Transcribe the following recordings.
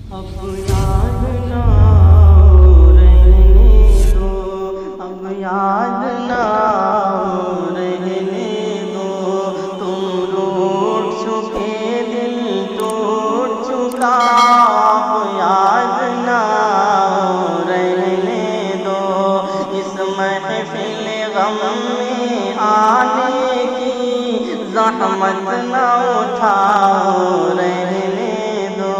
اب یاد نہ رہنے دو، اب یاد نہ رہنے دو، تم روٹ چکے دل ٹوٹ چکا، اب یاد نہ رہنے دو، اس محفل غم میں آنے کی زحمت نہ اٹھاؤ، رہنے دو،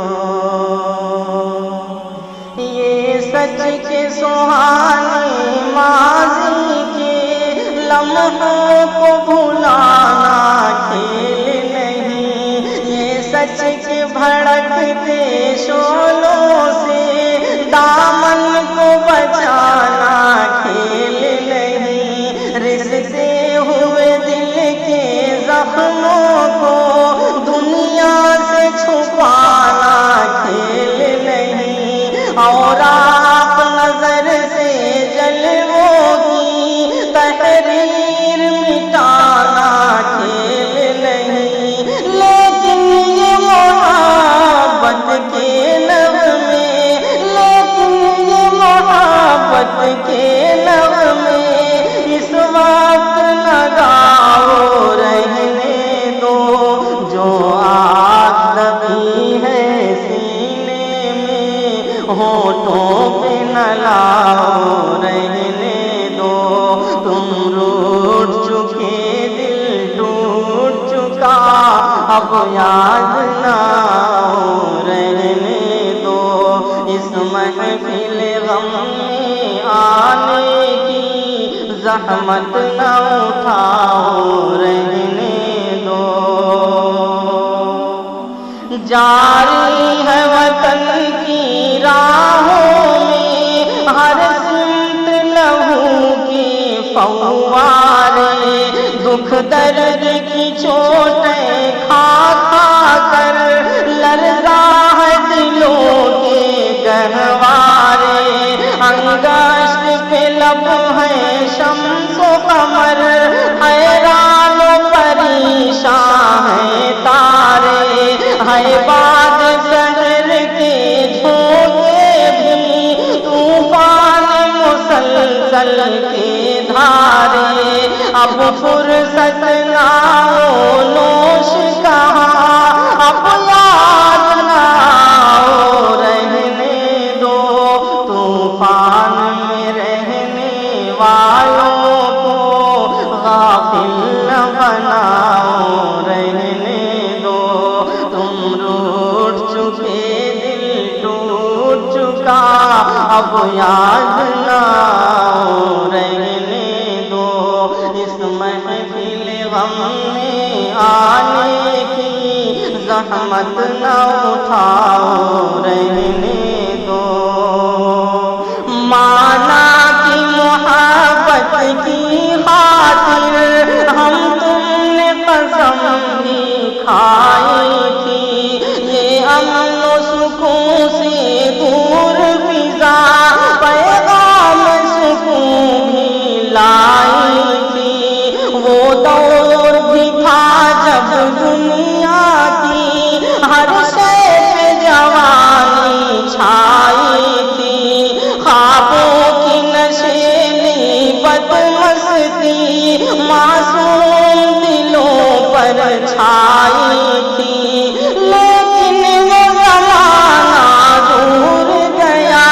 یہ سچ کے سہانے ماضی کے لمحوں کو بھلانا کھیل نہیں، یہ سچ کے بھڑکتے شعلوں سے دامن کو بچانا کھیل نہیں، رستے ہوئے دل کے زخموں کو دنیا سے چھپانا کھیل نہیں، اور آپ نظر سے جلووں کی تحریر مٹانا کھیل نہیں، لیکن یہ محبت کے نغمے، لیکن یہ محبت کے نغمے اس وقت لگاؤ، رہنے دو، جو آگ دبی ہے سینے میں ہونٹوں پہ نہ لاؤ، رہنے دو، تم روٹ چکے دل ٹوٹ چکا، اب یاد نہ رہنے دو، اس محفل غم میں آنے کی زحمت نہ اٹھاؤ، رہنے دو، جاری ہے وطن کی راہوں میں ہر سمت لہو کے فوارے، دکھ درد کی چوٹیں کھا کھا کر لرزا ہے دلوں کے گہوارے، انگشت پہ لب ہے شمس و قمر، حیران و پریشان ہیں تارے، ہے باد شہر کے جھونکے بھی طوفان مسلسل کے دھارے، اب فرصت نہ ہو نوش کہاں، اب یاد نہ ہو، رہنے دو، طوفان میں رہنے والوں کو غافل نہ بناؤ، رہنے دو، تم روٹ چکے دل ٹوٹ چکا، اب یاد نہ رہنے دو، اس محفل غم میں آنے کی زحمت نہ اٹھاؤ، رہنے دو، مانا کی محبت کی خاطر ہم تم نے قسم بھی کھائی تھی، یہ امن و سکون سے دور فضا پیغام سکون بھی لائی تھی، وہ دور بھی تھا جب دنیا کی ہر شے پہ جوانی چھائی تھی، خوابوں کی نشیلی بدمستی معصوم دلوں پر چھائی تھی، لیکن وہ زمانہ دور گیا،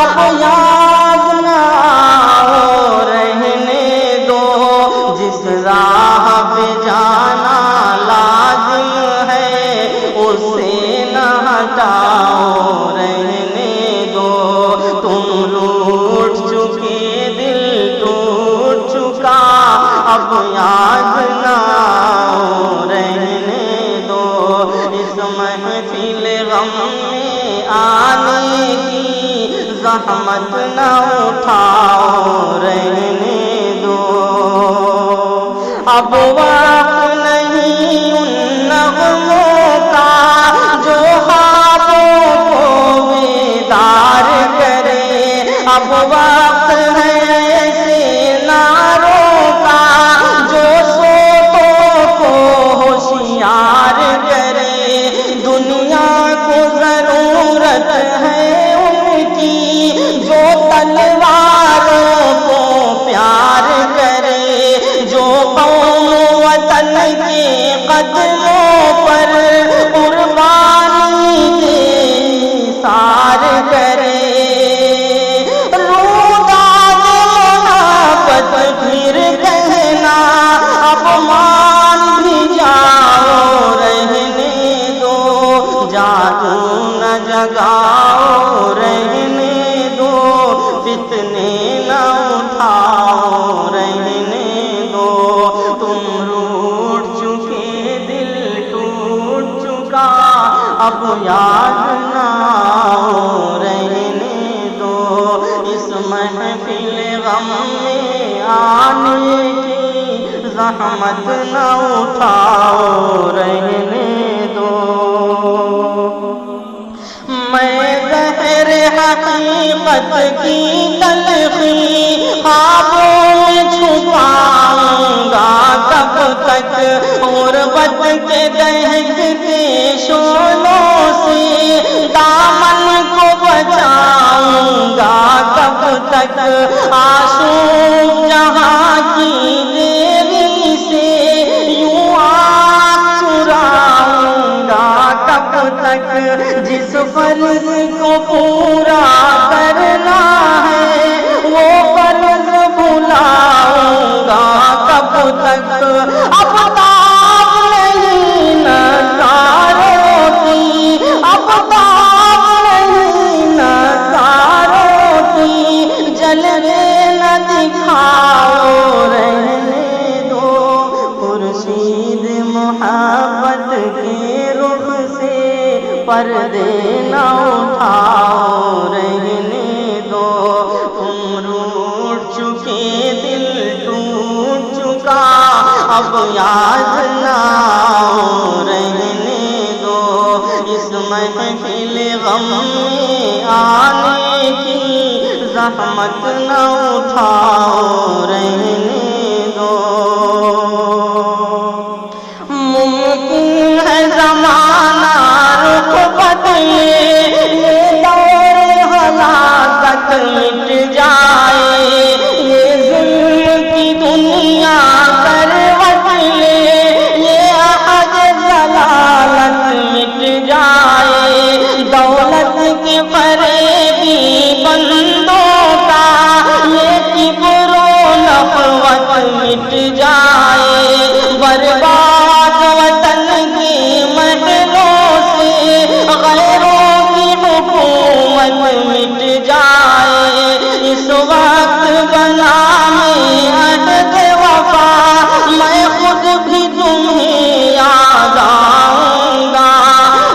اب یاد نہ رہنے دو، جس راہ پہ جانا لازم ہے اس سے نہ ہٹاؤ، رہنے دو، تم روٹ چکے دل ٹوٹ چکا، اب یاد نہ رہنے دو، اس محفل غم میں آنے کی زحمت نہ اٹھاؤ، رہنے دو، اب وقت نہیں ان نغموں کا جو خوابوں کو بیدار کرے، اب وقت ہے ایسے نعروں کا جو سوتوں کو ہوشیار کرے، دنیا کو ضرورت دار کرے، روداد محبت پھر کہنا، اب مان بھی جاؤ رہنے دو، جادو نہ جگاؤ رہنے دو، فتنے نہ اٹھاؤ رہنے دو، تم روٹھ چکے دل ٹوٹ چکا، اب یاد نہ آؤ رہنے دو، اس محفل غم میں آنے کی زحمت نہ اٹھاؤ رہنے دو۔ میں زہر حقیقت کی تلخی خوابوں میں چھپاؤں گا کب تک، غربت کے دہکتے شعلوں سے دامن کو بچاؤں گا کب تک، آنسو جہاں کی دیوی سے یوں آنکھ چراؤں گا کب تک، جس فرض کو پورا کرنا ہے وہ فرض بھلاؤں گا کب تک، اب تاب نہیں نظاروں کی، اب تاب نہیں نظاروں کی، جلوے نہ دکھاؤ رہنے دو، خورشید محبت کے رخ سے پردے نہ اٹھاؤ رہنے دو، تم روٹھ چکے دل ٹوٹ چکا، اب یاد نہ آؤ رہنے دو، اس محفل غم میں آنے کی زحمت نہ اٹھاؤ رہنے دو۔ ممکن ہے زمانہ رخ بدلے، یہ دور ہلاکت مٹ جائے، یہ ظلم کی دنیا کروٹ لے، یہ عہد ضلالت مٹ جائے، دولت کے فریبی بندوں کا یہ کبر و نخوت مٹ جائے، برباد وطن کے محلوں سے غیروں کی حکومت مٹ جائے، اس وقت بنا میں عہد وفا، میں خود بھی تمہیں یاد آؤں گا،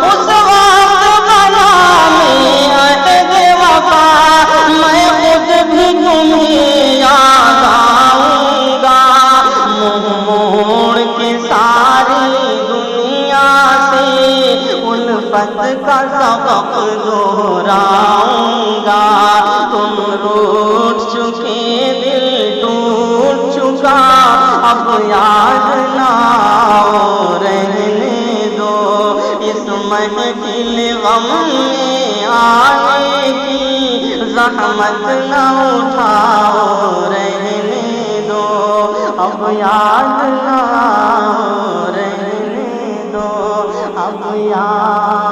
اس وقت بنا میں عہد وفا، میں خود بھی تمہیں یاد آؤں گا، منہ موڑ کے ساری دنیا سے الفت کا سبق دہراؤں گا، تم روٹھ چکے دل ٹوٹ چکا، اب یاد نہ آؤ رہنے دو، اس محفل غم میں آنے کی زحمت نہ اٹھاؤ رہنے دو، اب یاد نہ آؤ رہنے دو، اب یاد